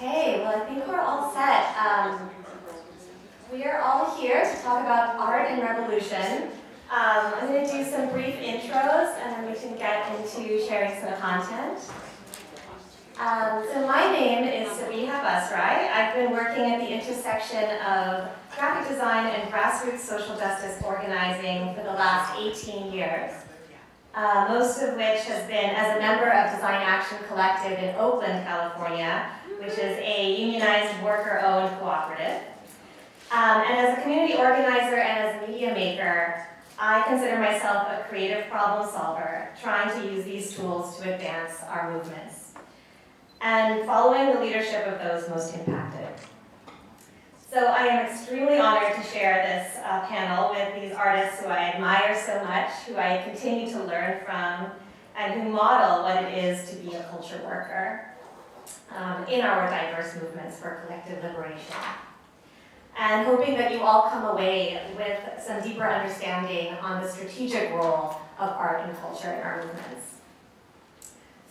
Okay, well I think we're all set. We are all here to talk about art and revolution. I'm going to do some brief intros and then we can get into sharing some content. So my name is Sabiha Basrai. I've been working at the intersection of graphic design and grassroots social justice organizing for the last 18 years. Most of which has been as a member of Design Action Collective in Oakland, California, which is a unionized worker-owned cooperative. And as a community organizer and as a media maker, I consider myself a creative problem solver, trying to use these tools to advance our movements, and following the leadership of those most impacted. So I am extremely honored to share this panel with these artists who I admire so much, who I continue to learn from, and who model what it is to be a culture worker in our diverse movements for collective liberation. And hoping that you all come away with some deeper understanding on the strategic role of art and culture in our movements.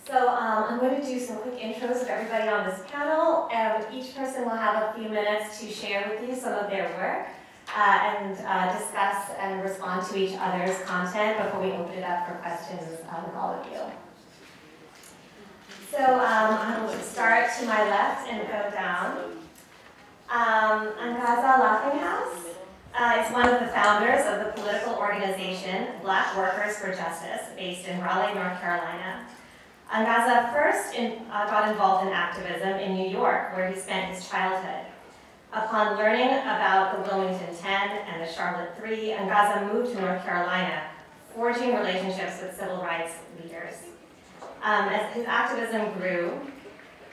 So I'm going to do some quick intros of everybody on this panel. Each person will have a few minutes to share with you some of their work and discuss and respond to each other's content before we open it up for questions with all of you. So I will start to my left and go down. Angaza Laughinghouse is one of the founders of the political organization Black Workers for Justice, based in Raleigh, North Carolina. Angaza first got involved in activism in New York, where he spent his childhood. Upon learning about the Wilmington 10 and the Charlotte 3, Angaza moved to North Carolina, forging relationships with civil rights leaders. As his activism grew,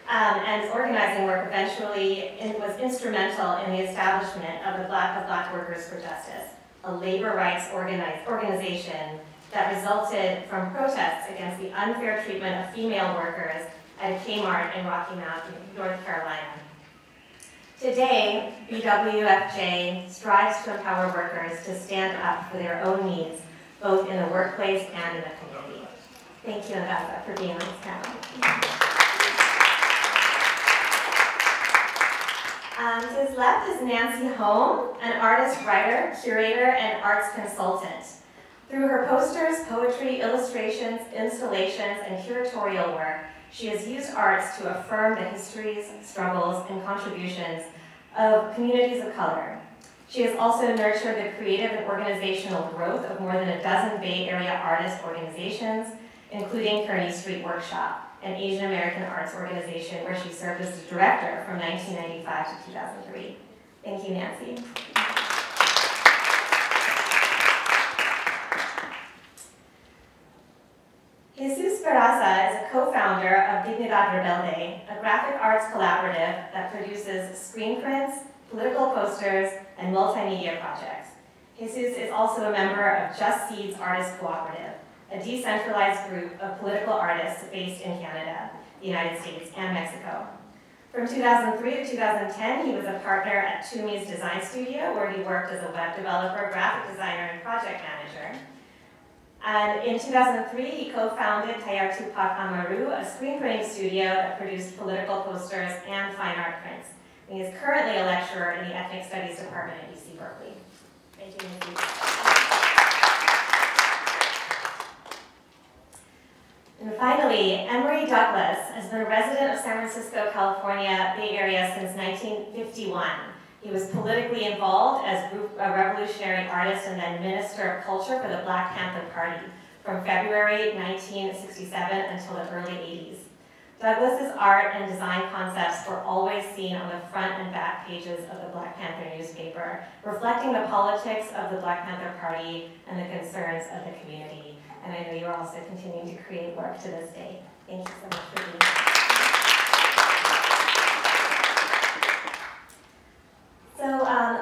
and his organizing work eventually was instrumental in the establishment of the Black Workers for Justice, a labor rights organization that resulted from protests against the unfair treatment of female workers at a Kmart in Rocky Mount, North Carolina. Today, BWFJ strives to empower workers to stand up for their own needs, both in the workplace and in the community. Thank you, Angaza, for being on this panel. To his left is Nancy Home, an artist, writer, curator, and arts consultant. Through her posters, poetry, illustrations, installations, and curatorial work, she has used arts to affirm the histories, struggles, and contributions of communities of color. She has also nurtured the creative and organizational growth of more than a dozen Bay Area artist organizations, including Kearney Street Workshop, an Asian American arts organization where she served as the director from 1995 to 2003. Thank you, Nancy. Jesus Barraza is a co-founder of Dignidad Rebelde, a graphic arts collaborative that produces screen prints, political posters, and multimedia projects. Jesus is also a member of Just Seeds Artist Cooperative, a decentralized group of political artists based in Canada, the United States, and Mexico. From 2003 to 2010, he was a partner at Tumi's Design Studio, where he worked as a web developer, graphic designer, and project manager. And in 2003, he co-founded Taller Tupac Amaru, a screen printing studio that produced political posters and fine art prints. And he is currently a lecturer in the Ethnic Studies Department at UC Berkeley. Thank you, Nancy. And finally, Emory Douglas has been a resident of San Francisco, California, Bay Area since 1951. He was politically involved as a revolutionary artist and then minister of culture for the Black Panther Party from February 1967 until the early 80s. Douglas's art and design concepts were always seen on the front and back pages of the Black Panther newspaper, reflecting the politics of the Black Panther Party and the concerns of the community. And I know you're also continuing to create work to this day. Thank you so much for being here. So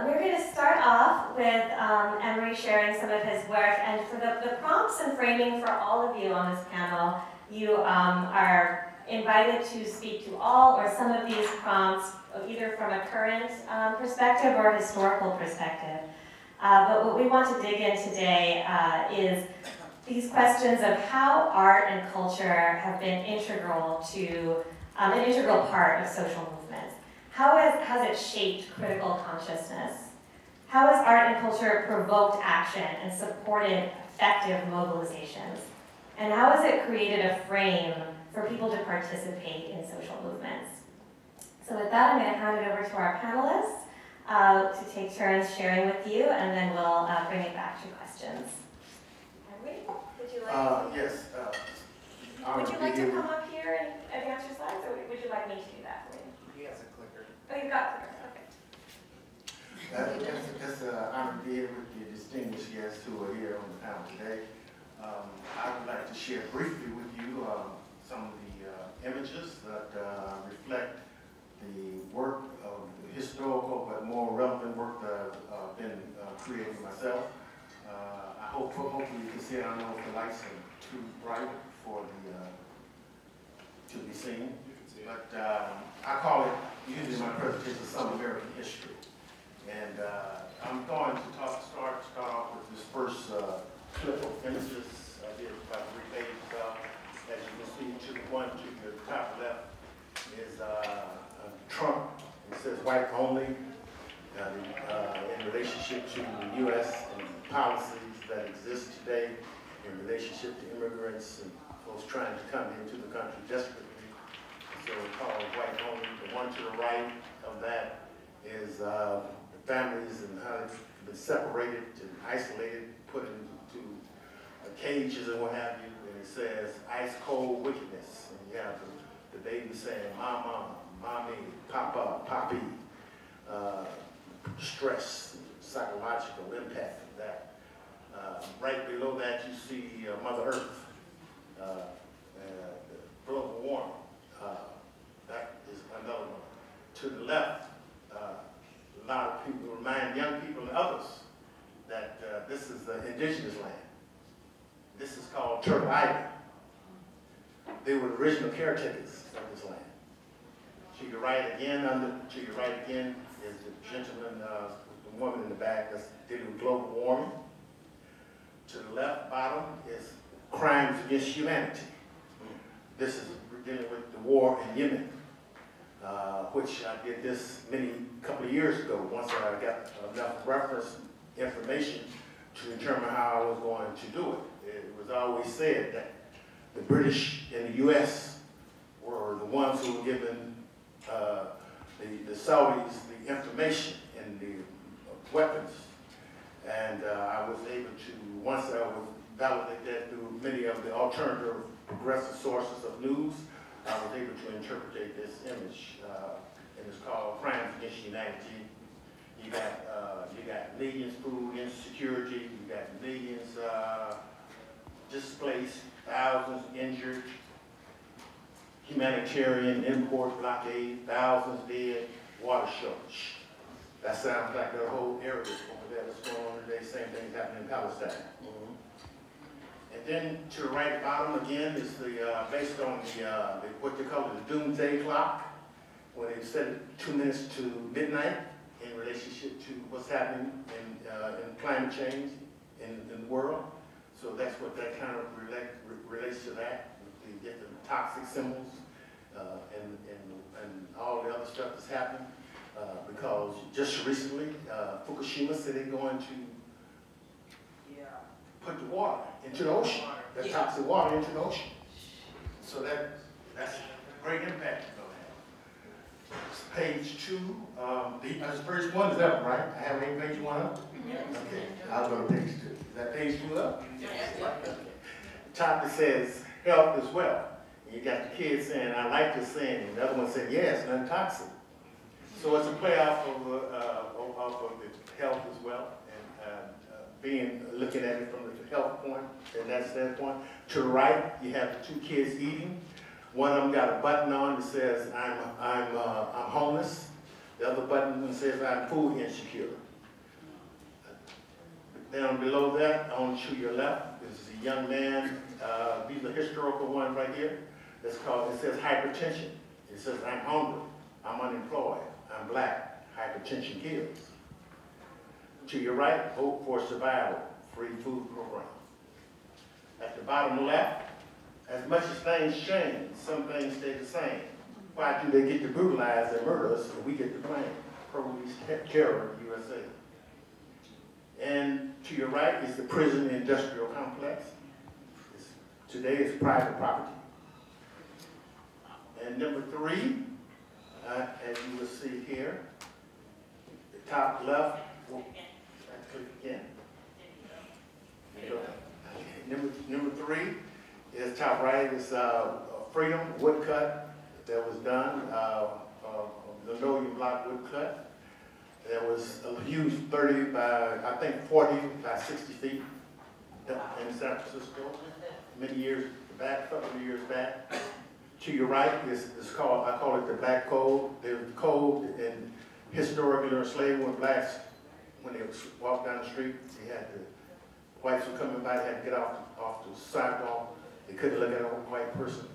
we're going to start off with Emory sharing some of his work. And for the prompts and framing for all of you on this panel, you are invited to speak to all or some of these prompts, either from a current perspective or a historical perspective. But what we want to dig in today is these questions of how art and culture have been integral to, an integral part of social movements. How has it shaped critical consciousness? How has art and culture provoked action and supported effective mobilizations? And how has it created a frame for people to participate in social movements? So with that, I'm going to hand it over to our panelists to take turns sharing with you, and then we'll bring it back to questions. Emory, would you like to? Yes. Would you like to come up here and advance your slides, or would you like me to do that for you? He has a clicker. Oh, you've got clickers, okay. It's an honor to be here with the distinguished guests who are here on the panel today. I would like to share briefly with you some of the images that reflect the work of the historical but more relevant work that I've been creating myself. Hopefully you can see it. I don't know if the lights are too bright for the to be seen, but I call it, usually my presentation, some American history. And I'm going to start off with this first clip of images. I did about 3 pages. As you can see, to the one to the top left is Trump. It says white only in relationship to the U.S. and policies that exist today in relationship to immigrants and folks trying to come into the country desperately. So it's called white only. The one to the right of that is the families and how they've been separated and isolated, put into cages and what have you. And it says ice cold wickedness. And you have the baby saying, mama, mommy, papa, poppy. Stress, psychological impact of that. Right below that you see Mother Earth, global warming. That is another one. To the left, a lot of people remind young people and others that this is the indigenous land. This is called Turtle Island. They were the original caretakers of this land. To your right again, is the gentleman, the woman in the back that's dealing with global warming. To the left bottom is crimes against humanity. This is dealing with the war in Yemen, which I did this couple of years ago, once I got enough reference information to determine how I was going to do it. It was always said that the British and the U.S. were the ones who were given the Saudis the information and the weapons. And I was able to, once I was validate that through many of the alternative progressive sources of news, I was able to interpret this image. And it's called Crimes Against Humanity. You got millions food insecurity, you got millions displaced, thousands injured, humanitarian import blockade, thousands dead, water shortage. That sounds like the whole area over there that's going on today. Same thing happening in Palestine. And then to the right bottom again is the based on the what they call the doomsday clock, when they set it 2 minutes to midnight in relationship to what's happening in climate change in the world. So that's what that kind of relates to that. You get the toxic symbols and all the other stuff that's happening. Because just recently, Fukushima said they're going to put the water into the ocean, that toxic water into the ocean. So that's a great impact on that. Page 2, the first one is up, right? I have any page 1 up? Okay, I'll go to page 2. Is that page 2 up? Yes. Okay. Top it says health as well. And you got the kids saying, I like this saying, and the other one said, yes, nothing toxic. So it's a play off of the health as well, and looking at it from the health point and that standpoint. To the right, you have the 2 kids eating. One of them got a button on that says, I'm homeless. The other button says, I'm food insecure. Down below that, on to your left, is a young man. These are historical ones right here. It says hypertension. It says, I'm hungry, I'm unemployed, I'm black, hypertension kills. To your right, Vote for Survival, free food program. At the bottom left, as much as things change, some things stay the same. Why do they get to brutalize and murder us and we get to blame? Police terror, USA. And to your right is the prison industrial complex. Today it's private property. And number 3, as you will see here, the top left, click again. Number 3 is top right is Freedom woodcut that was done, linoleum block woodcut. There was a huge 30 by, I think 40 by 60 feet in San Francisco, many years back, a couple of years back. To your right is called, I call it the Black Code. There's the code in historically enslaved when blacks, when they walked down the street, they had to, whites were coming by, they had to get off the sidewalk. They couldn't look at a white person.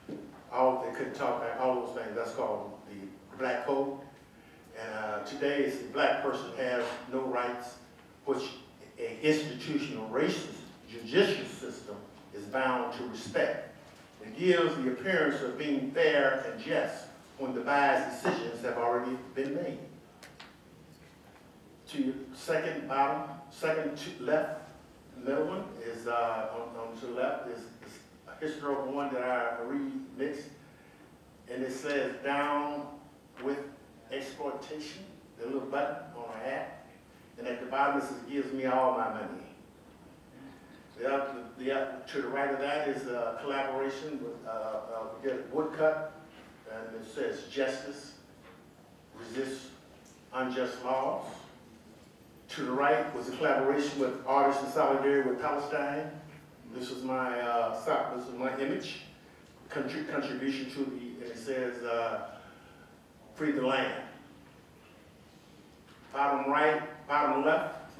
They couldn't talk, all those things. That's called the Black Code. And today, the black person has no rights, which an institutional racist judicial system is bound to respect. It gives the appearance of being fair and just when the biased decisions have already been made. To your second bottom, second to left, the middle one is on to the left is a historical one that I remixed, and it says "Down with exploitation," the little button on a hat, and at the bottom it says "Gives me all my money." To the right of that is a collaboration with Woodcut, and it says "Justice, resist unjust laws." To the right was a collaboration with Artists in Solidarity with Palestine. This is my image, contribution to the, and it says "Free the land." Bottom right, bottom left,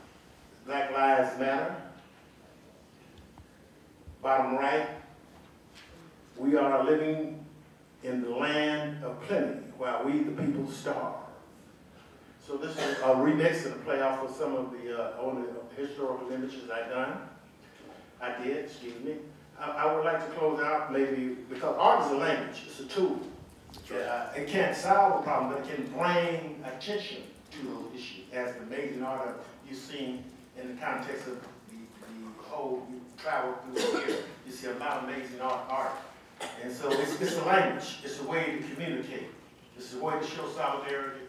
Black Lives Matter. Bottom right, we are living in the land of plenty while we the people starve. So this is a remix and a play off of some of the historical images I did, excuse me. I would like to close out maybe, because art is a language, it's a tool. It can't solve a problem, but it can bring attention to those issues, as the amazing art you've seen in the context of the whole, you travel through here, you see a lot of amazing art. And so it's a language, it's a way to communicate, it's a way to show solidarity,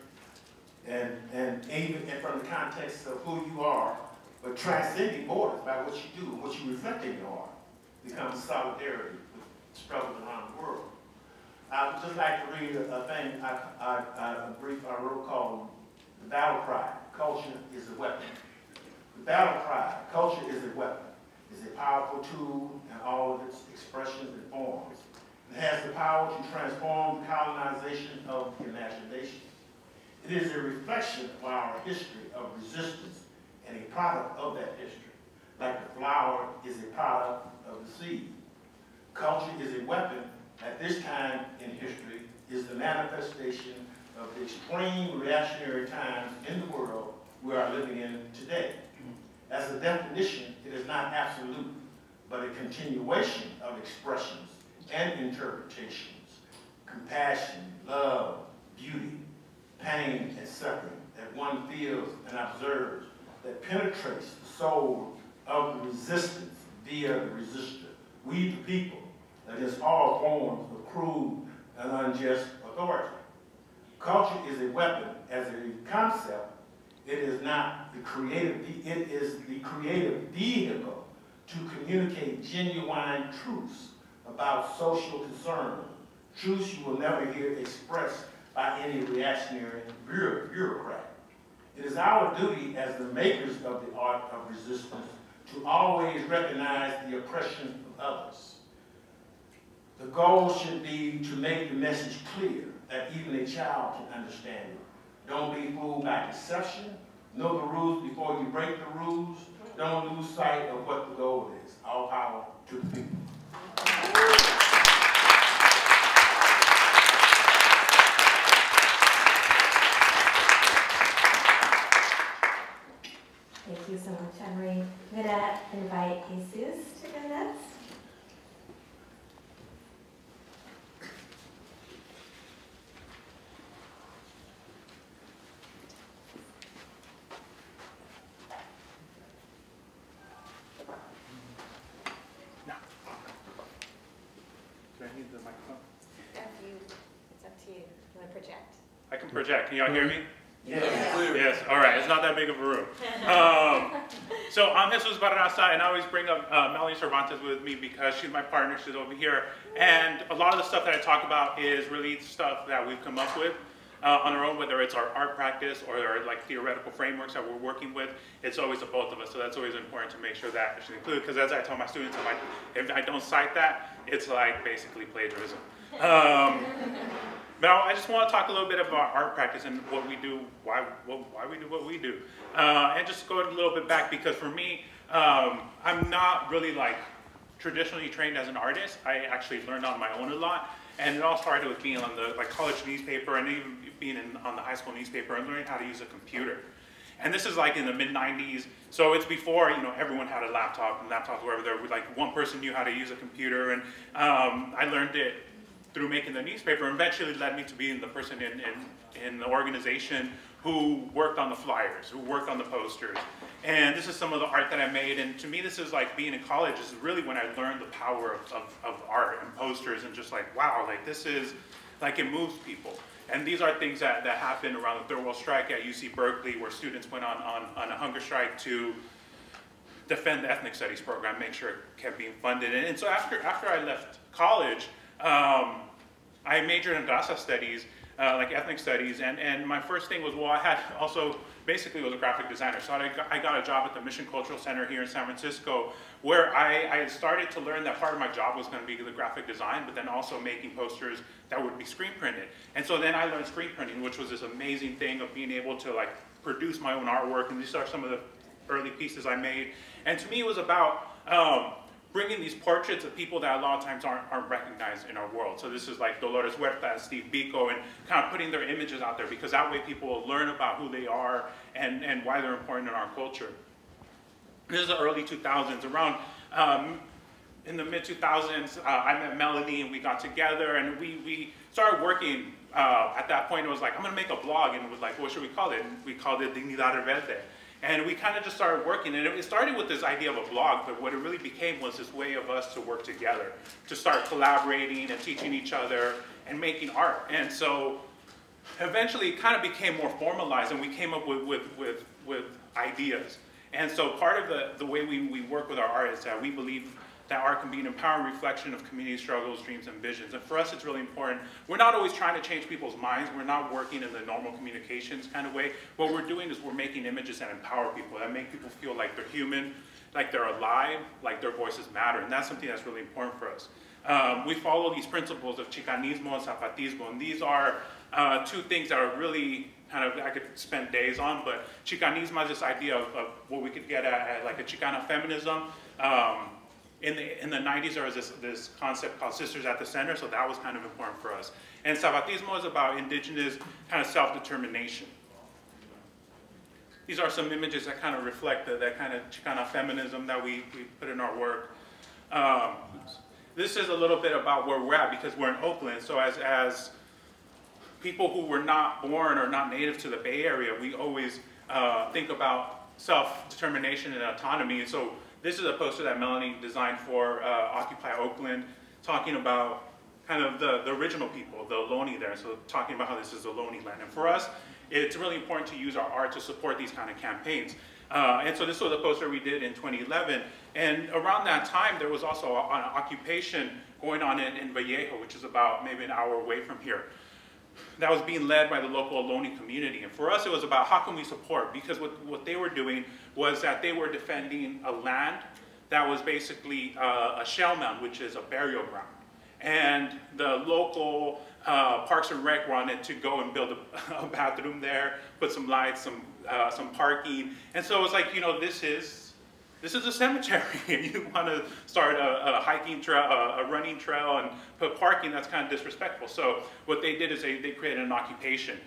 and even from the context of who you are, but transcending borders by what you do and what you reflect in your art becomes solidarity with struggles around the world. I would just like to read a thing, a brief I wrote called "The Battle Cry, Culture is a Weapon." The battle cry, culture is a weapon, is a powerful tool in all of its expressions and forms. It has the power to transform the colonization of the imagination. It is a reflection of our history of resistance and a product of that history. Like the flower is a product of the seed. Culture is a weapon at this time in history, is the manifestation of the extreme reactionary times in the world we are living in today. As a definition, it is not absolute, but a continuation of expressions and interpretations, compassion, love, beauty, pain, and suffering that one feels and observes that penetrates the soul of the resistance via the resistor, we the people, against all forms of cruel and unjust authority. Culture is a weapon as a concept. It is not the creative, it is the creative vehicle to communicate genuine truths about social concern, truths you will never hear expressed by any reactionary bureaucrat. It is our duty as the makers of the art of resistance to always recognize the oppression of others. The goal should be to make the message clear that even a child can understand it. Don't be fooled by deception. Know the rules before you break the rules. Don't lose sight of what the goal is. All power to the people. Thank you so much, Emory. I'm going to invite Jesus to go next. I can project. Can y'all hear me? Yes. Yes, all right, it's not that big of a room. So I'm Jesus Barraza, and I always bring up Melanie Cervantes with me because she's my partner, she's over here. And a lot of the stuff that I talk about is really stuff that we've come up with on our own, whether it's our art practice or our like theoretical frameworks that we're working with. It's always the both of us, so that's always important to make sure that it's included, because as I tell my students, I'm like, if I don't cite that, it's like basically plagiarism. But I just want to talk a little bit about art practice and what we do, why we do what we do. And just go a little bit back, because for me, I'm not really like traditionally trained as an artist. I actually learned on my own a lot. And it all started with being on the college newspaper and even being on the high school newspaper and learning how to use a computer. And this is like in the mid-90s, so it's before everyone had a laptop, and laptops were there. Like one person knew how to use a computer, and I learned it through making the newspaper, and eventually led me to being the person in the organization who worked on the flyers, who worked on the posters. And this is some of the art that I made, and to me this is like being in college. This is really when I learned the power of art and posters, and just like, wow, like this is, like it moves people. And these are things that happened around the Third World Strike at UC Berkeley, where students went on a hunger strike to defend the ethnic studies program, make sure it kept being funded. And so after I left college, I majored in Angaza studies, like ethnic studies, and my first thing was, well, I had also basically was a graphic designer. So I got a job at the Mission Cultural Center here in San Francisco, where I started to learn that part of my job was going to be the graphic design, but then also making posters that would be screen printed. And so then I learned screen printing, which was this amazing thing of being able to like produce my own artwork, and these are some of the early pieces I made. And to me, it was about bringing these portraits of people that a lot of times aren't recognized in our world. So this is like Dolores Huerta, Steve Biko, and kind of putting their images out there, because that way people will learn about who they are and why they're important in our culture. This is the early 2000s. Around in the mid 2000s, I met Melanie, and we got together, and we started working. At that point, it was like, I'm gonna make a blog, and it was like, what should we call it? And we called it Dignidad Rebelde. And we kind of just started working, and it started with this idea of a blog, but what it really became was this way of us to work together, to start collaborating and teaching each other and making art. And so eventually it kind of became more formalized, and we came up with ideas. And so part of the way we work with our art is that we believe that art can be an empowering reflection of community struggles, dreams, and visions. And for us, it's really important. We're not always trying to change people's minds. We're not working in the normal communications kind of way. What we're doing is we're making images that empower people, that make people feel like they're human, like they're alive, like their voices matter. And that's something that's really important for us. We follow these principles of Chicanismo and Zapatismo, and these are two things that are really kind of, I could spend days on, but Chicanismo is this idea of what we could get at like a Chicana feminism. In the 90s, there was this concept called Sisters at the Center, so that was kind of important for us. And Zapatismo is about indigenous kind of self-determination. These are some images that kind of reflect that kind of Chicana feminism that we put in our work. This is a little bit about where we're at, because we're in Oakland, so as people who were not born or not native to the Bay Area, we always think about self-determination and autonomy. And so this is a poster that Melanie designed for Occupy Oakland, talking about kind of the original people, the Ohlone there, so talking about how this is Ohlone land. And for us, it's really important to use our art to support these kind of campaigns. And so this was a poster we did in 2011. And around that time, there was also an occupation going on in Vallejo, which is about maybe an hour away from here, that was being led by the local Ohlone community. And for us, it was about how can we support? Because what they were doing was that they were defending a land that was basically a shell mound, which is a burial ground. And the local Parks and Rec wanted to go and build a bathroom there, put some lights, some parking. And so it was like, this is a cemetery, and you want to start a hiking trail, a running trail, and put parking. That's kind of disrespectful. So what they did is they created an occupation.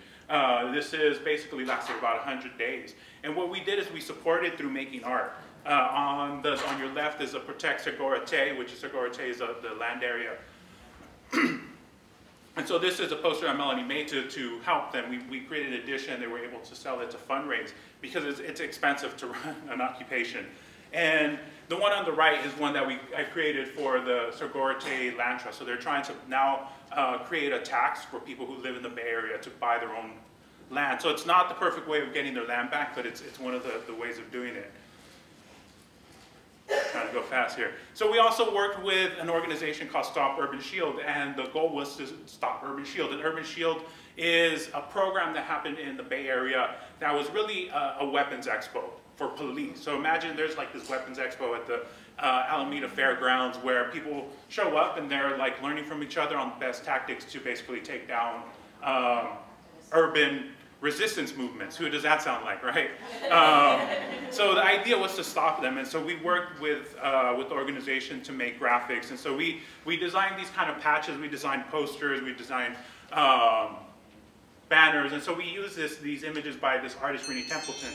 This is basically lasted about 100 days. And what we did is we supported through making art. On your left is a Protect Segura Te, which is Segura Te is the land area. And so this is a poster that Melanie made to help them. We created an edition. They were able to sell it to fundraise, because it's expensive to run an occupation. And the one on the right is one that I created for the Segurite Land Trust. So they're trying to now create a tax for people who live in the Bay Area to buy their own land. So it's not the perfect way of getting their land back, but it's one of the ways of doing it. Trying to go fast here. So we also worked with an organization called Stop Urban Shield, and the goal was to stop Urban Shield. And Urban Shield is a program that happened in the Bay Area that was really a weapons expo for police. So imagine there's like this weapons expo at the Alameda Fairgrounds where people show up and they're like learning from each other on the best tactics to basically take down urban resistance movements. Who does that sound like, right? So the idea was to stop them, and so we worked with the organization to make graphics, and so we designed these kind of patches, we designed posters, we designed banners, and so we used these images by this artist, Renee Templeton.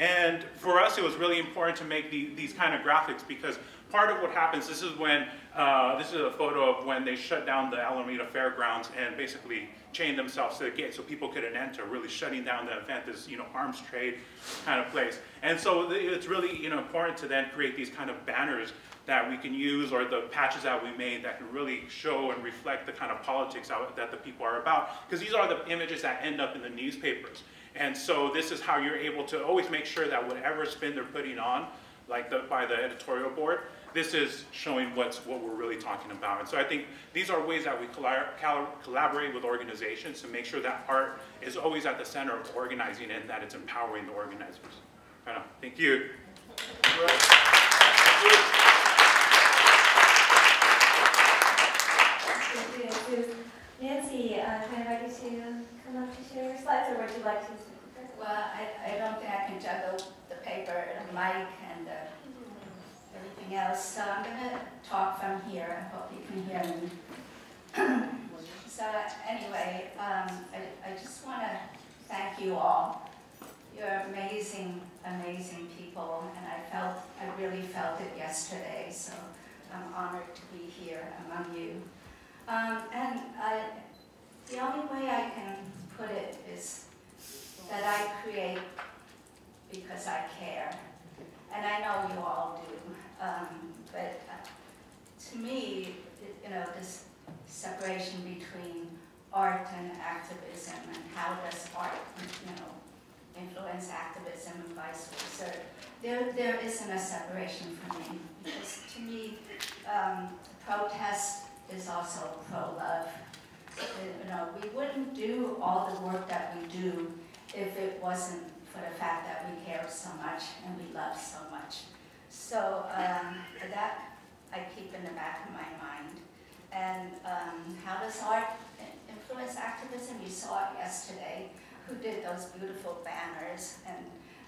And for us, it was really important to make these kind of graphics because part of what happens, this is a photo of when they shut down the Alameda Fairgrounds and basically chained themselves to the gate so people couldn't enter, really shutting down the event, this arms trade kind of place. And so it's really important to then create these kind of banners that we can use, or the patches that we made that can really show and reflect the kind of politics that the people are about. Because these are the images that end up in the newspapers. And so this is how you're able to always make sure that whatever spin they're putting on, like by the editorial board, this is showing what we're really talking about. And so I think these are ways that we collaborate with organizations to make sure that art is always at the center of organizing and that it's empowering the organizers. Thank you. Nancy, can I invite you to come up to share your slides, or would you like to speak first? Well, I don't think I can juggle the paper and the mic and everything else, so I'm going to talk from here. I hope you can hear me. So anyway, I just want to thank you all. You're amazing, amazing people, and I really felt it yesterday, so I'm honored to be here among you. The only way I can put it is that I create because I care. And I know you all do. But to me, this separation between art and activism, and how does art, influence activism and vice versa, there isn't a separation for me. Because to me, protest is also pro-love. We wouldn't do all the work that we do if it wasn't for the fact that we care so much and we love so much. So that I keep in the back of my mind. And how does art influence activism? You saw it yesterday. Who did those beautiful banners and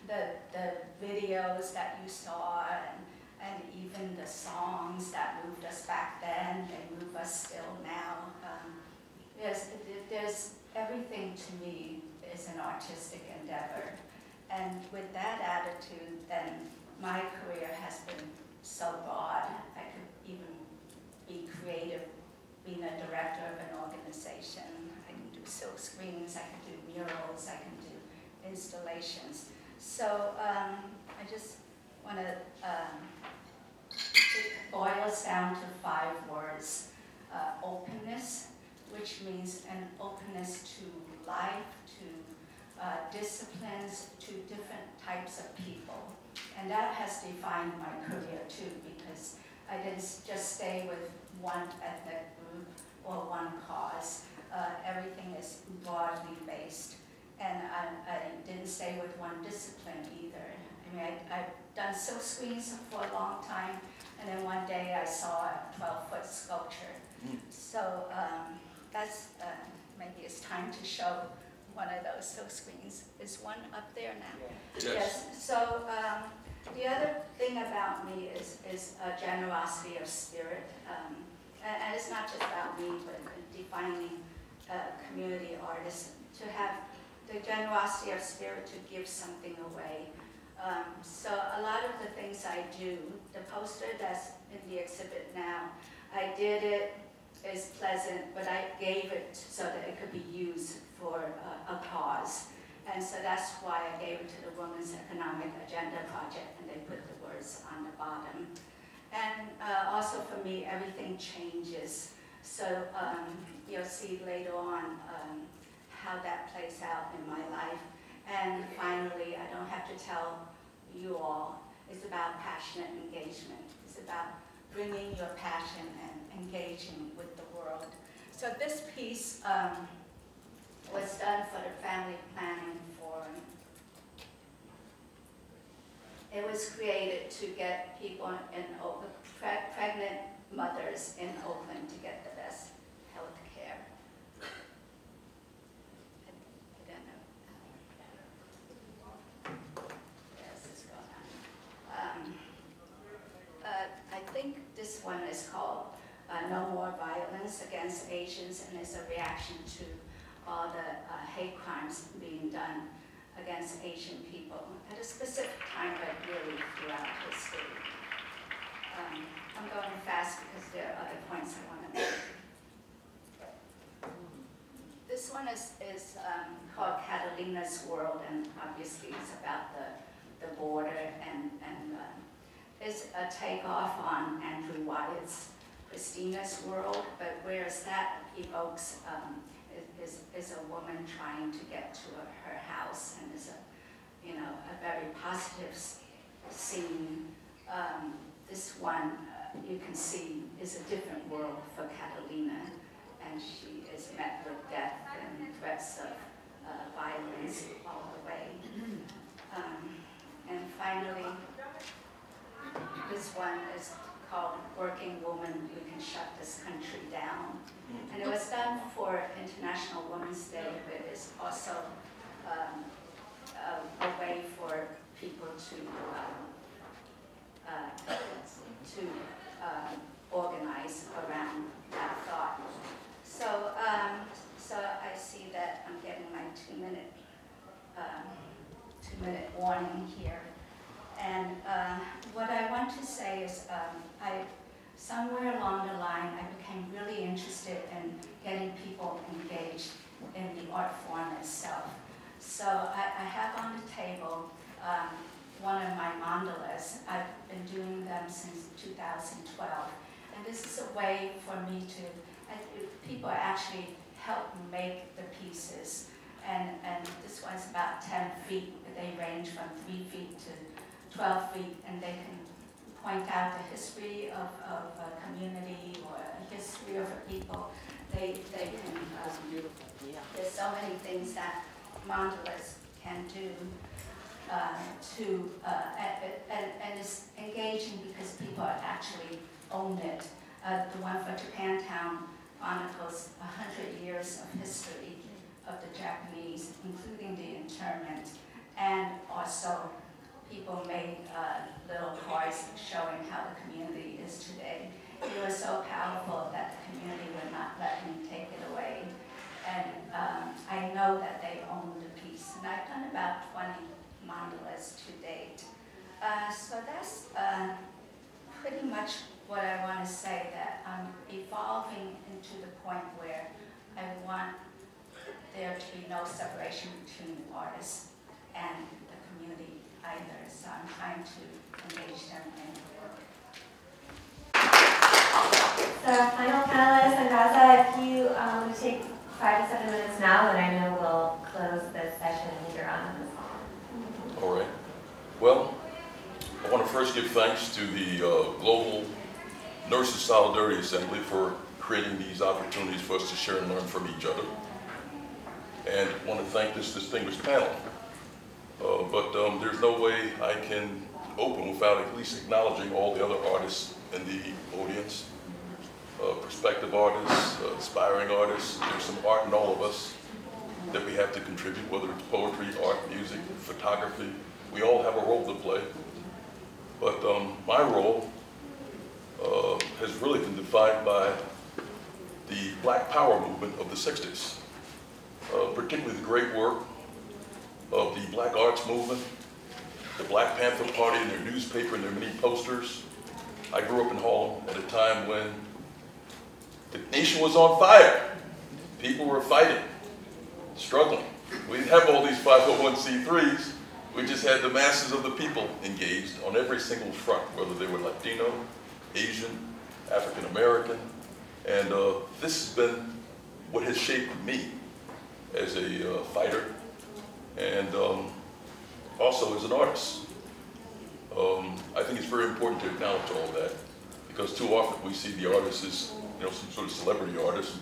the videos that you saw, and even the songs that moved us back then, they move us still now. There's everything to me is an artistic endeavor. And with that attitude, then my career has been so broad. I could even be creative, being a director of an organization. I can do silk screens, I can do murals, I can do installations. So I just want to, it boils down to 5 words. Openness, which means an openness to life, to disciplines, to different types of people. And that has defined my career too, because I didn't just stay with one ethnic group or one cause. Everything is broadly based. And I didn't stay with one discipline either. I mean, I've done silk screens for a long time, and then one day I saw a 12-foot sculpture. So that's, maybe it's time to show one of those silk screens. Is one up there now? Yes. So the other thing about me is a generosity of spirit. And it's not just about me, but defining community artists, to have the generosity of spirit to give something away. So a lot of the things I do, the poster that's in the exhibit now, I did it, it's pleasant, but I gave it so that it could be used for a cause. And so that's why I gave it to the Women's Economic Agenda Project, and they put the words on the bottom. And also for me, everything changes. So you'll see later on how that plays out in my life. And finally, I don't have to tell you all, it's about passionate engagement. It's about bringing your passion and engaging with the world. So this piece was done for the Family Planning Forum. It was created to get people in Oakland, pregnant mothers in Oakland, to get the best health care. I don't know. Yes, it's going on. I think this one is called No More Violence Against Asians, and it's a reaction to all the hate crimes being done against Asian people at a specific time, but really throughout history. I'm going fast because there are other points I want to make. This one is called Catalina's World, and obviously it's about the border, and it's a takeoff on Andrew Wyatt's Christina's World, but whereas that evokes is a woman trying to get to her house, and is a very positive scene. This one you can see is a different world for Catalina, and she is met with death and threats of violence all the way. And finally, this one is called Working Woman, We Can Shut This Country Down. And it was done for International Women's Day, but it's also a way for people to organize around that thought. So, so I see that I'm getting my two-minute warning here. And what I want to say is somewhere along the line, I became really interested in getting people engaged in the art form itself. So I have on the table one of my mandalas. I've been doing them since 2012. And this is a way for me to, people actually help make the pieces. And this one's about 10 feet, but they range from 3 feet to 12 feet, and they can point out the history of a community or a history of a people. They can, there's so many things that mandalas can do and it's engaging because people actually own it. The one for Japantown chronicles 100 years of history of the Japanese, including the internment, and also people made little cards showing how the community is today. It was so powerful that the community would not let me take it away. And I know that they own the piece. And I've done about 20 mandalas to date. So that's pretty much what I want to say, that I'm evolving into the point where I want there to be no separation between artists and the community either. So I'm trying to engage them in the work. So our final panelist, Angaza, if you would take 5 to 7 minutes now, then I know we'll close this session later on in this hall. All right. Well, I want to first give thanks to the Global Nurses Solidarity Assembly for creating these opportunities for us to share and learn from each other. And I want to thank this distinguished panel. But there's no way I can open without at least acknowledging all the other artists in the audience. Prospective artists, aspiring artists. There's some art in all of us that we have to contribute, whether it's poetry, art, music, photography. We all have a role to play. But my role has really been defined by the Black Power movement of the 60s, particularly the great work of the Black Arts Movement, the Black Panther Party and their newspaper and their many posters. I grew up in Harlem at a time when the nation was on fire. People were fighting, struggling. We didn't have all these 501c3s. We just had the masses of the people engaged on every single front, whether they were Latino, Asian, African American, and this has been what has shaped me as a fighter and also as an artist. I think it's very important to acknowledge all that, because too often we see the artists as, you know, some sort of celebrity artists,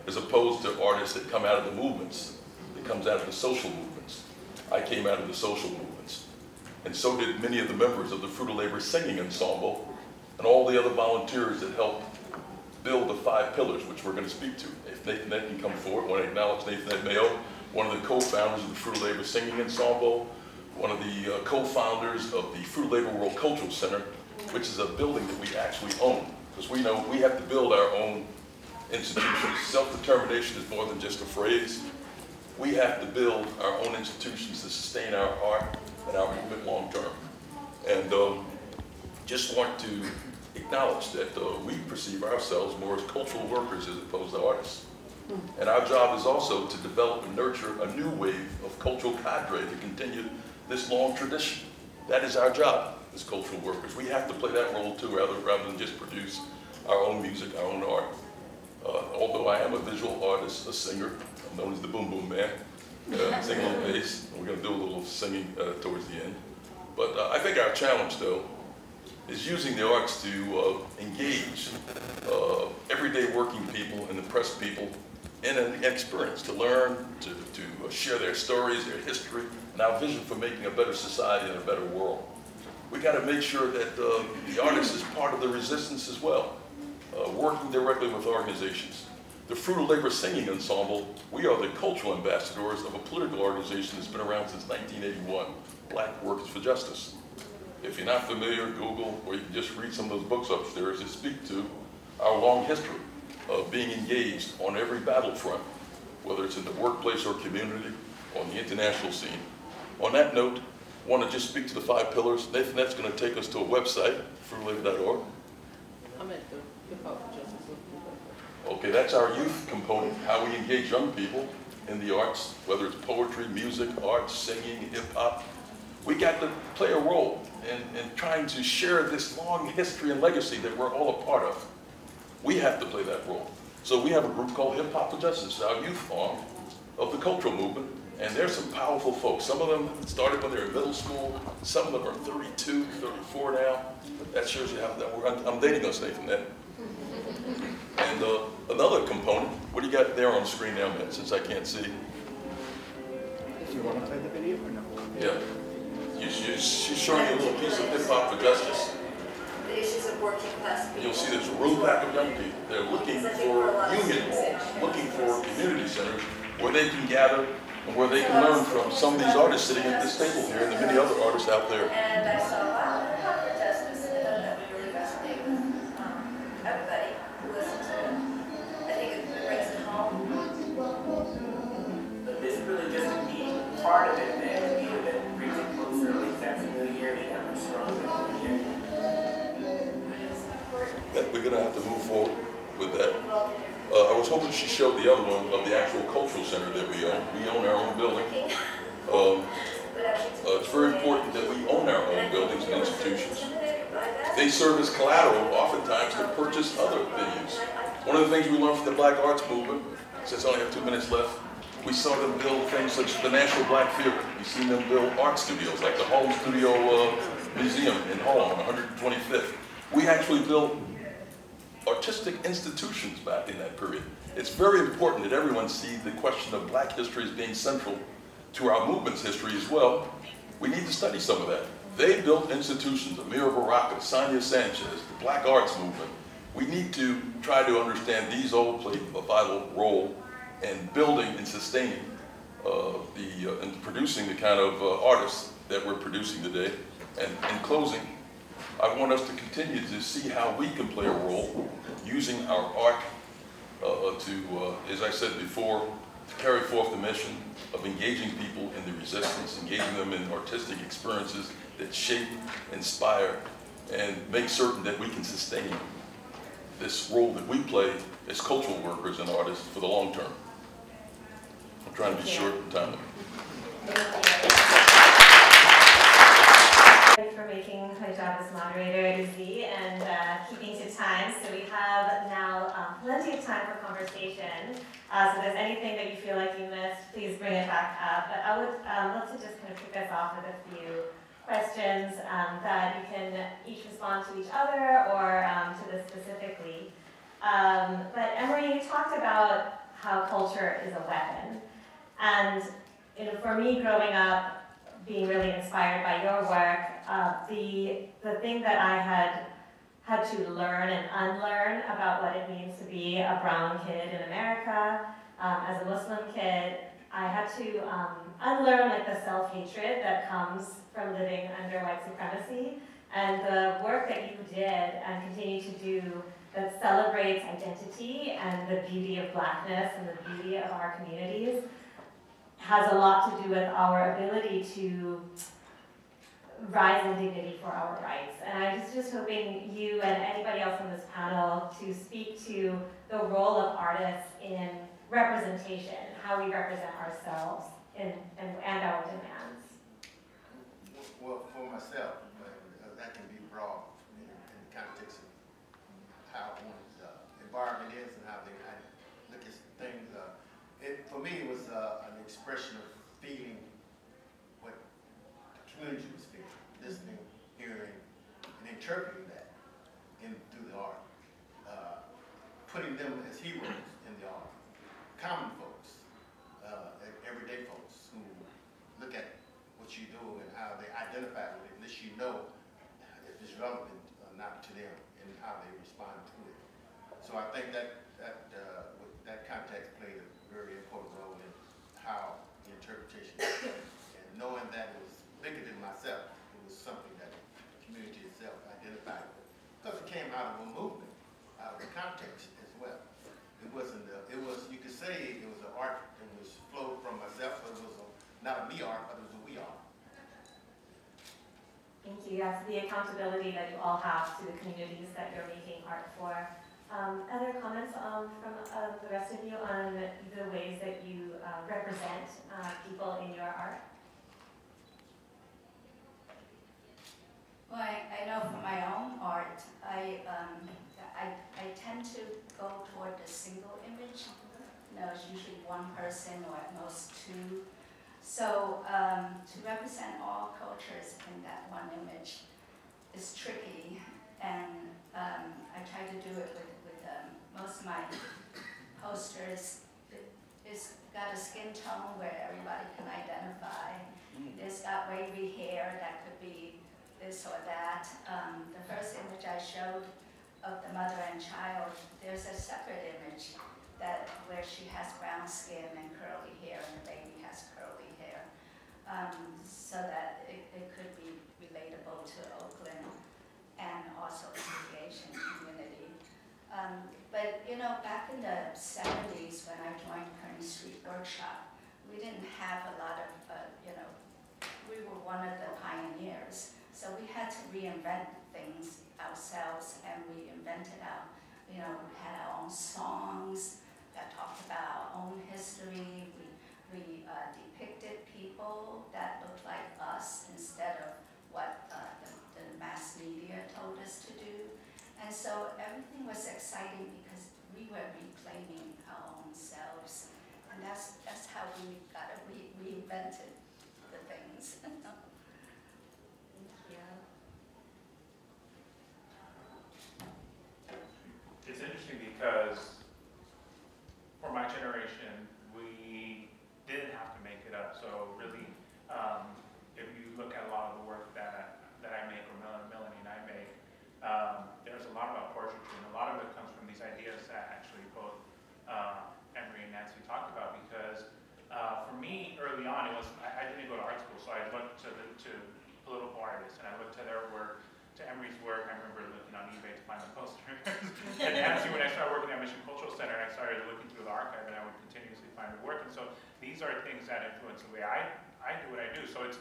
as opposed to artists that come out of the movements, that comes out of the social movements. I came out of the social movements, and so did many of the members of the Fruit of Labor Singing Ensemble and all the other volunteers that helped build the 5 pillars, which we're going to speak to. If Nathan Ed can come forward, I want to acknowledge Nathan Ed Mayo, one of the co-founders of the Fruit of Labor Singing Ensemble, one of the co-founders of the Fruit of Labor World Cultural Center, which is a building that we actually own, because we know we have to build our own institutions. Self-determination is more than just a phrase. We have to build our own institutions to sustain our art and our movement long term. And just want to acknowledge that we perceive ourselves more as cultural workers as opposed to artists. And our job is also to develop and nurture a new wave of cultural cadre to continue this long tradition. That is our job as cultural workers. We have to play that role too, rather than just produce our own music, our own art. Although I am a visual artist, a singer, I'm known as the Boom Boom Man, sing a little bass. We're going to do a little singing towards the end. But I think our challenge, though, is using the arts to engage everyday working people and oppressed people in an experience, to learn, to share their stories, their history, and our vision for making a better society and a better world. We got to make sure that the artist is part of the resistance as well, working directly with organizations. The Fruit of Labor Singing Ensemble, we are the cultural ambassadors of a political organization that's been around since 1981, Black Workers for Justice. If you're not familiar, Google, or you can just read some of those books upstairs that speak to our long history of being engaged on every battlefront, whether it's in the workplace or community, on the international scene. On that note, I want to just speak to the 5 pillars. Nathan, that's going to take us to a website, fruitlabor.org. I'm at the hip-hop justice. Okay, that's our youth component, how we engage young people in the arts, whether it's poetry, music, art, singing, hip-hop. We got to play a role in trying to share this long history and legacy that we're all a part of. We have to play that role. So we have a group called Hip Hop for Justice, our youth arm of the cultural movement, and there's some powerful folks. Some of them started when they were in middle school. Some of them are 32, 34 now. That shows you how I'm dating us, Nathan. And another component, what do you got there on the screen now, man, since I can't see? If you want to play the video or no? Yeah. She's showing you a little piece of Hip Hop for Justice. The issues of working class people. You'll see there's a room pack of young people. They're looking for union halls, looking for community centers where they can gather and where they can learn from some of these artists sitting at this table here and the many other artists out there. And I saw, wow, Hip Hop for Justice, and that would really resonate with everybody who listens to it. I think it brings it home. But this is really just a neat part of it, man. The meat of it brings it closer, at least that's familiarity that much stronger familiarity. We're going to have to move forward with that. I was hoping she showed the other one of the actual cultural center that we own. We own our own building. It's very important that we own our own buildings and institutions. They serve as collateral oftentimes to purchase other venues. One of the things we learned from the Black Arts Movement, since I only have 2 minutes left, we saw them build things such as the National Black Theater. We've seen them build art studios like the Home Studio Museum in Harlem on 125th. We actually built artistic institutions back in that period. It's very important that everyone see the question of Black history as being central to our movement's history as well. We need to study some of that. They built institutions, Amir Baraka, Sonia Sanchez, the Black Arts Movement. We need to try to understand these all play a vital role in building and sustaining and producing the kind of artists that we're producing today. And in closing, I want us to continue to see how we can play a role using our art as I said before, to carry forth the mission of engaging people in the resistance, engaging them in artistic experiences that shape, inspire, and make certain that we can sustain this role that we play as cultural workers and artists for the long term. I'm trying to be short and timely. Thank you for making my job as moderator easy and keeping to time. So we have now plenty of time for conversation. So if there's anything that you feel like you missed, please bring it back up. But I would love to just kind of kick us off with a few questions that you can each respond to each other or to this specifically. But Emory, you talked about how culture is a weapon. And for me growing up, being really inspired by your work, the thing that I had to learn and unlearn about what it means to be a brown kid in America, as a Muslim kid, I had to unlearn like the self-hatred that comes from living under white supremacy, and the work that you did and continue to do that celebrates identity and the beauty of Blackness and the beauty of our communities has a lot to do with our ability to rise in dignity for our rights. And I was just hoping you and anybody else on this panel to speak to the role of artists in representation, how we represent ourselves and our demands. Well, for myself, that can be broad in the context of how one's environment is and how they look at things. For me, it was an expression of feeling what the community was feeling, listening, hearing, and interpreting that through the art. Putting them as heroes in the art. Common folks, everyday folks who look at what you do and how they identify with it, at least you know if it's relevant or not to them and how they respond to it. So I think that context played a very important role in how the interpretation is. And knowing that it was bigger than myself, it was something that the community itself identified with. Because it came out of a movement, out of the context as well. It wasn't, you could say it was an art that was flowed from myself, but it was not a me art, but it was a we art. Thank you. Yes, the accountability that you all have to the communities that you're making art for. Other comments from the rest of you on the ways that you represent people in your art? Well, I know for my own art, I tend to go toward the single image. It's usually one person or at most two. So to represent all cultures in that one image is tricky, and I try to do it with most of my posters. It's got a skin tone where everybody can identify. It's got wavy hair that could be this or that. The first image I showed of the mother and child, there's a separate image where she has brown skin and curly hair, and the baby has curly hair, so that it could be relatable to Oakland and also to the Asian community. But back in the 70s when I joined Kearney Street Workshop, we didn't have a lot of, we were one of the pioneers. So we had to reinvent things ourselves, and we invented we had our own songs that talked about our own history. We depicted people that looked like us instead of what the mass media told us to do. And so everything was exciting because we were reclaiming our own selves. And that's how we reinvented the things. Thank you. It's interesting because for my generation, we didn't have to make it up. So really, if you look at a lot of the work that I make, or Melanie and I make, there's a lot about portraiture, and a lot of it comes from these ideas that actually both Emory and Nancy talked about. Because for me, early on, I didn't go to art school, so I looked to political artists, and I looked to their work, to Emory's work. I remember looking on eBay to find the posters. And Nancy, when I started working at Mission Cultural Center, I started looking through the archive, and I would continuously find her work. And so these are things that influence the way I do what I do. So it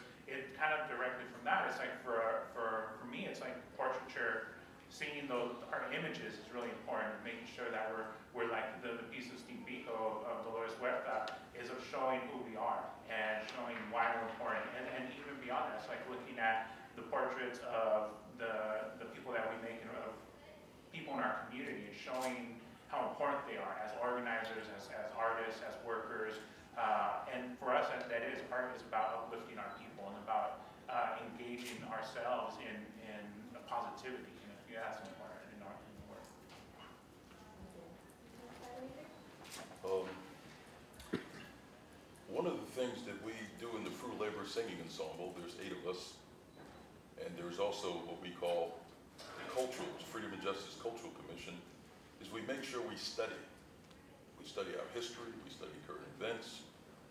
kind of directly from that, it's like for me, it's like portraiture. Seeing our images is really important, making sure that we're like the piece of Steve Biko of Dolores Huerta is of showing portraits of the people that we make and of people in our community, and showing how important they are as organizers, as artists, as workers. And for us, that is, art is about uplifting our people and about engaging ourselves in positivity and enthusiasm in our work. One of the things that we do in the Fruit Labor Singing Ensemble, there's 8 of us, and there's also what we call the Cultural, Freedom and Justice Cultural Commission, is we make sure we study. We study our history, we study current events,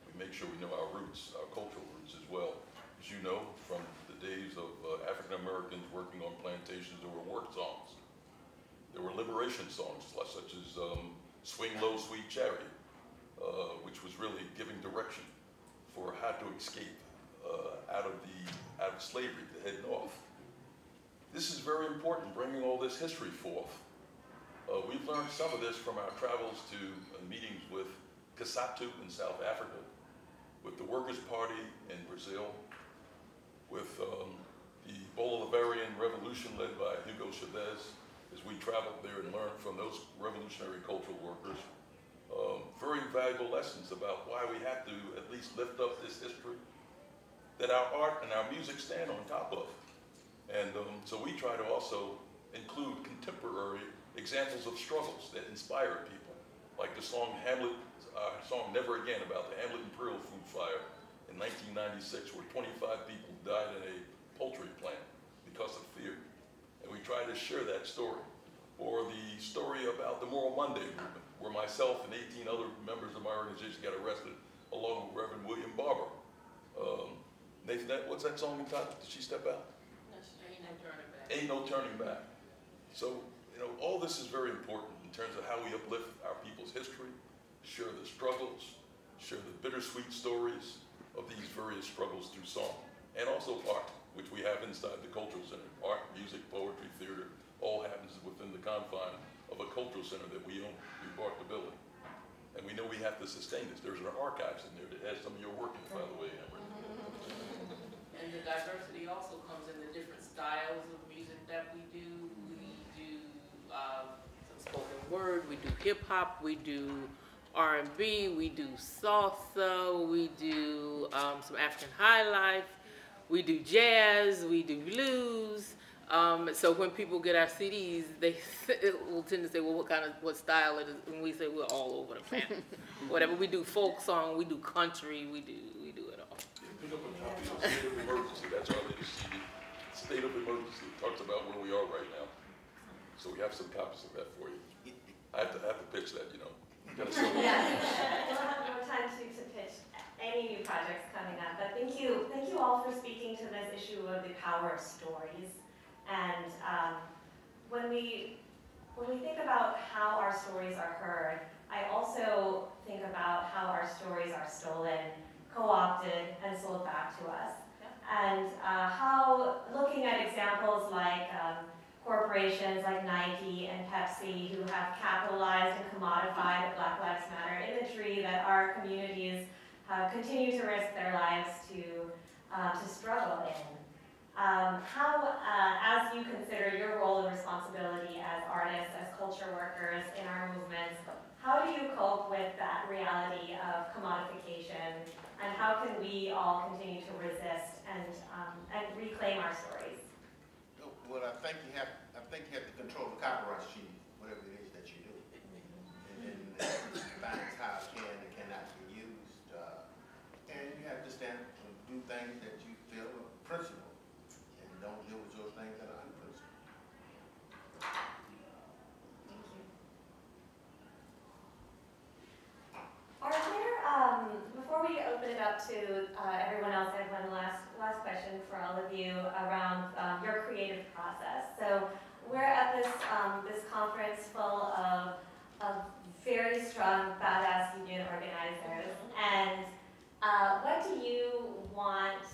we make sure we know our roots, our cultural roots as well. As you know, from the days of African Americans working on plantations, there were work songs. There were liberation songs, such as Swing Low, Sweet Chariot, which was really giving direction for how to escape out of slavery to head north. This is very important, bringing all this history forth. We've learned some of this from our travels to meetings with Kasatu in South Africa, with the Workers' Party in Brazil, with the Bolivarian Revolution led by Hugo Chavez, as we traveled there and learned from those revolutionary cultural workers. Very valuable lessons about why we have to at least lift up this history that our art and our music stand on top of. And so we try to also include contemporary examples of struggles that inspire people, like the song song Never Again, about the Hamlet Imperial Food Fire in 1996, where 25 people died in a poultry plant because of fear. And we try to share that story. Or the story about the Moral Monday movement, where myself and 18 other members of my organization got arrested, along with Reverend William Barber. Nathan, what's that song entitled? Did she step out? No, ain't no turning back. Ain't no turning back. So, all this is very important in terms of how we uplift our people's history, share the struggles, share the bittersweet stories of these various struggles through song, and also art, which we have inside the Cultural Center. Art, music, poetry, theater, all happens within the confine of a cultural center that we own. We bought the building. And we know we have to sustain this. There's an archives in there that has some of your work in it, by the way, Emory. And the diversity also comes in the different styles of music that we do. We do some spoken word, we do hip hop, we do R&B, we do salsa, we do some African high life, we do jazz, we do blues. So when people get our CDs, they will tend to say, well, what style it is, and we say we're all over the planet. Whatever, we do folk song, we do country, we do it all. Pick up a copy of State of Emergency. That's our latest CD. State of Emergency. It talks about where we are right now. So we have some copies of that for you. I have to pitch that, you gotta sell it. Yeah, we'll have no time to pitch any new projects coming up, but thank you all for speaking to this issue of the power of stories. And when we think about how our stories are heard, I also think about how our stories are stolen, co-opted, and sold back to us. And how, looking at examples like corporations like Nike and Pepsi, who have capitalized and commodified the Black Lives Matter imagery, that our communities continue to risk their lives to struggle in. How, as you consider your role and responsibility as artists, as culture workers in our movements, how do you cope with that reality of commodification, and how can we all continue to resist and reclaim our stories? Well, I think you have to control the copyright sheet, whatever it is that you do, and then defines how it can and cannot be used, and you have to stand and do things that you feel are principled. And don't deal with those things that are unprincipled. Thank you. Are there, before we open it up to everyone else, I have one last question for all of you around your creative process. So we're at this conference full of very strong, badass union organizers, and what do you want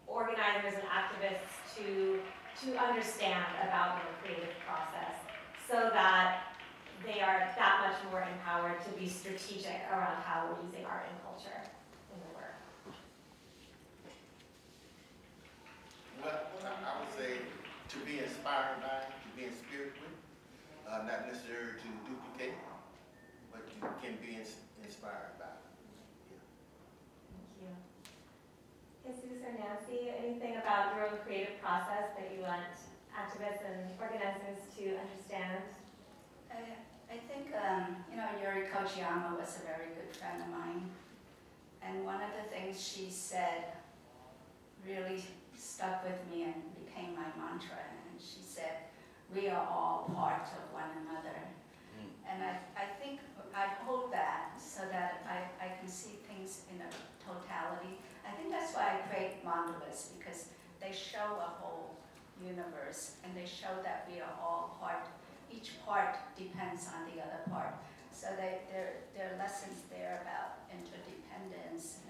organizers and activists to understand about your creative process, so that they are that much more empowered to be strategic around how we're using art and culture in the work? Well, I would say to be inspired by, to be inspired with, not necessarily to duplicate, but you can be inspired by. Thank you. Jesus or Nancy, anything about your own creative process that you want activists and organizers to understand? I think, you know, Yuri Kochiyama was a very good friend of mine. And one of the things she said really stuck with me and became my mantra. And she said, we are all part of one another. And I think I hold that so that I can see things in a totality. I think that's why I create mandalas, because they show a whole universe and they show that we are all part. Each part depends on the other part. So there are lessons there about interdependence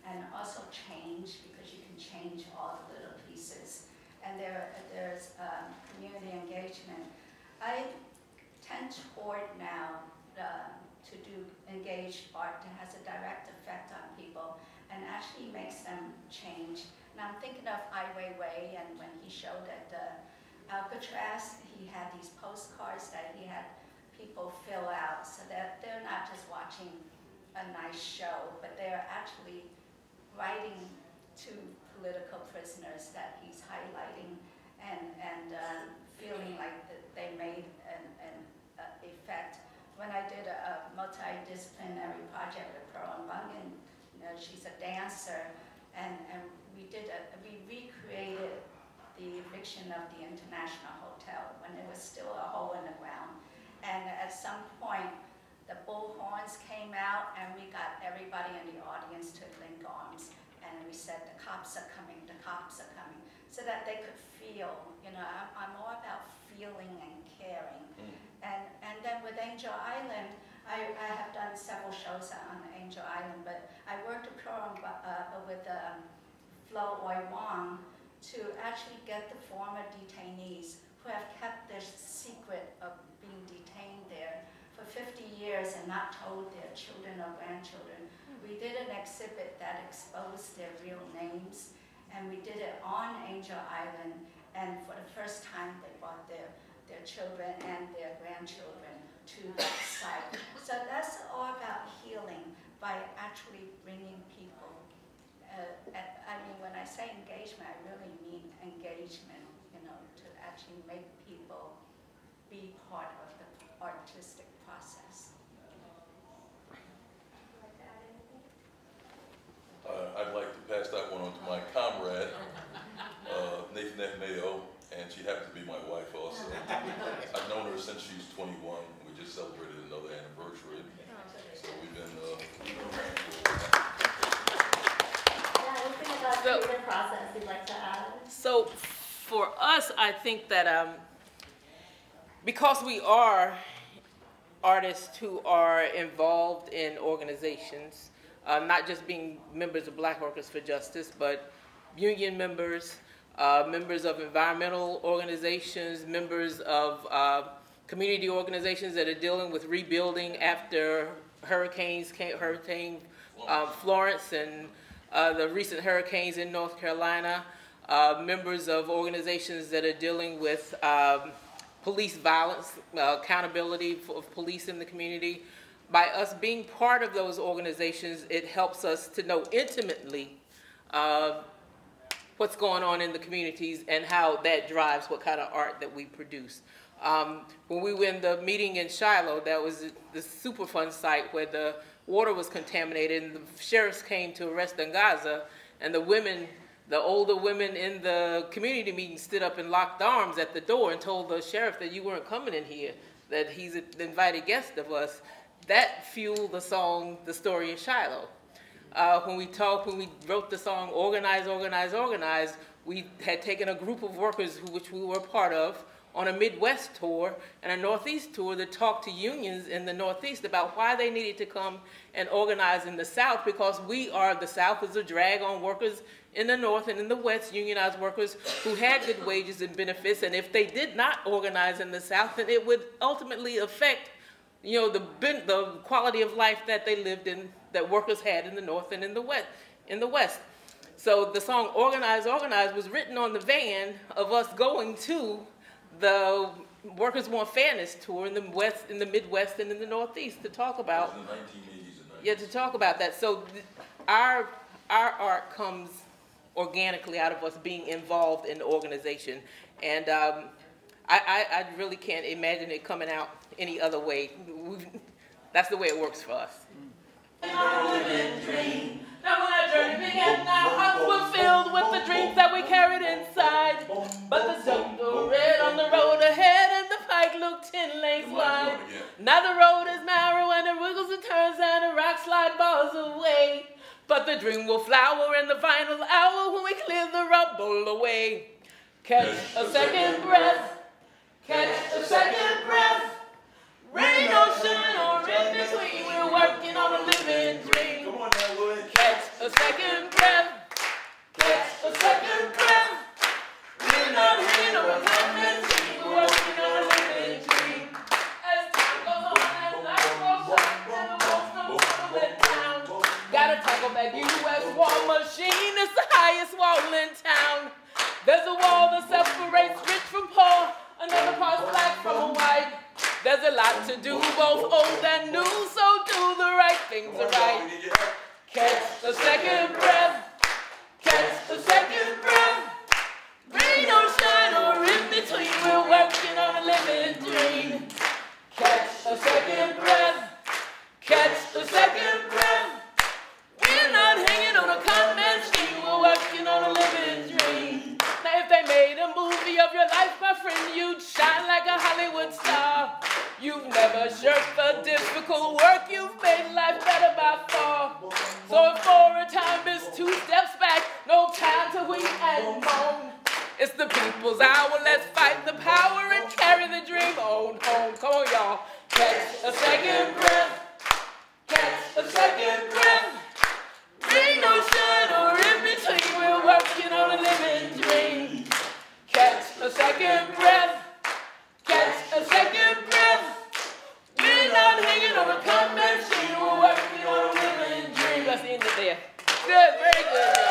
and also change, because you can change all the little pieces. And there's community engagement. I tend toward now to do engaged art that has a direct effect on people and actually makes them change. And I'm thinking of Ai Weiwei, and when he showed at Alcatraz, he had these postcards that he had people fill out so that they're not just watching a nice show, but they're actually writing to political prisoners that he's highlighting and feeling like that they made an effect. When I did a multidisciplinary project with Pearl Bungan, you know, she's a dancer, and we recreated the eviction of the International Hotel when it was still a hole in the ground. And at some point, the bullhorns came out and we got everybody in the audience to link arms. And we said, the cops are coming, the cops are coming, so that they could feel, you know, I'm all about feeling and caring. And then with Angel Island, I have done several shows on Angel Island, but I worked with Flo Oi Wong to actually get the former detainees who have kept their secret of being detained there for 50 years and not told their children or grandchildren. We did an exhibit that exposed their real names, and we did it on Angel Island, and for the first time they brought their children and their grandchildren to that site. So that's all about healing by actually bringing people. I mean, when I say engagement, I really mean engagement, you know, to actually make people be part of the artistic process. I'd like to pass that one on to my comrade, Nathan Mayo, and she happens to be my wife also. I've known her since she's 21. We just celebrated another anniversary. So we've been Anything about the creative process you'd like to add? So for us, I think that because we are artists who are involved in organizations, not just being members of Black Workers for Justice, but union members, members of environmental organizations, members of community organizations that are dealing with rebuilding after Hurricane Florence and the recent hurricanes in North Carolina, members of organizations that are dealing with police violence, accountability of police in the community. By us being part of those organizations, it helps us to know intimately what's going on in the communities and how that drives what kind of art that we produce. When we were in the meeting in Shiloh, that was the Superfund site where the water was contaminated, and the sheriffs came to arrest Angaza, and the women, the older women in the community meeting stood up and locked arms at the door and told the sheriff that you weren't coming in here, that he's an invited guest of us. That fueled the song, The Story of Shiloh. When we wrote the song Organize, Organize, Organize, we had taken a group of workers which we were a part of on a Midwest tour and a Northeast tour to talk to unions in the Northeast about why they needed to come and organize in the South, because the South is a drag on workers in the North and in the West, unionized workers who had good wages and benefits, and if they did not organize in the South, then it would ultimately affect, you know, the quality of life that they lived in, that workers had in the North and in the West. So the song Organize, Organize was written on the van of us going to the Workers Want Fairness tour in the Midwest and in the Northeast to talk about. In the 1980s and 90s. Yeah, to talk about that. So our art comes organically out of us being involved in the organization. And I really can't imagine it coming out any other way. That's the way it works for us. Now when our journey began, our hearts were filled with the dreams that we carried inside. But the sun grew red on the road ahead and the pike looked 10 lanes wide. Now the road is narrow and it wiggles and turns and the rocks slide bars away. But the dream will flower in the final hour when we clear the rubble away. Catch a second breath. Catch a second breath. Rain or shine or in between, we're working on a living dream. Come on now, Wood. Catch a second breath. Catch a second breath. We're not hanging on a living dream. We're working on a living dream. As time goes on and life goes on and the walls come tumbling down. Gotta tackle that U.S. war machine. It's the highest wall in town. There's a wall that separates rich from poor. Another part's black from white. There's a lot to do, both old and new, so do the right things right. Catch a second breath. Catch a second breath. Rain or shine or in between, we're working on a living dream. Catch a second breath. Catch a second breath. We're not hanging on a comment scheme, we're working on a living dream. Now if they made a movie of your life, my friend, you'd shine like a Hollywood star. You've never shirked the difficult work, you've made life better by far. So if for a time it's 2 steps back, no time to weep and moan. It's the people's hour, let's fight the power and carry the dream on home. Come on, y'all. Catch a second breath. Catch a second breath. Rain or shine or in between, we're working on a living dream. Catch a second breath. Catch a second breath. We're not hanging on a comment sheet, we're working on a living dream. Let's end it there. Good, very good.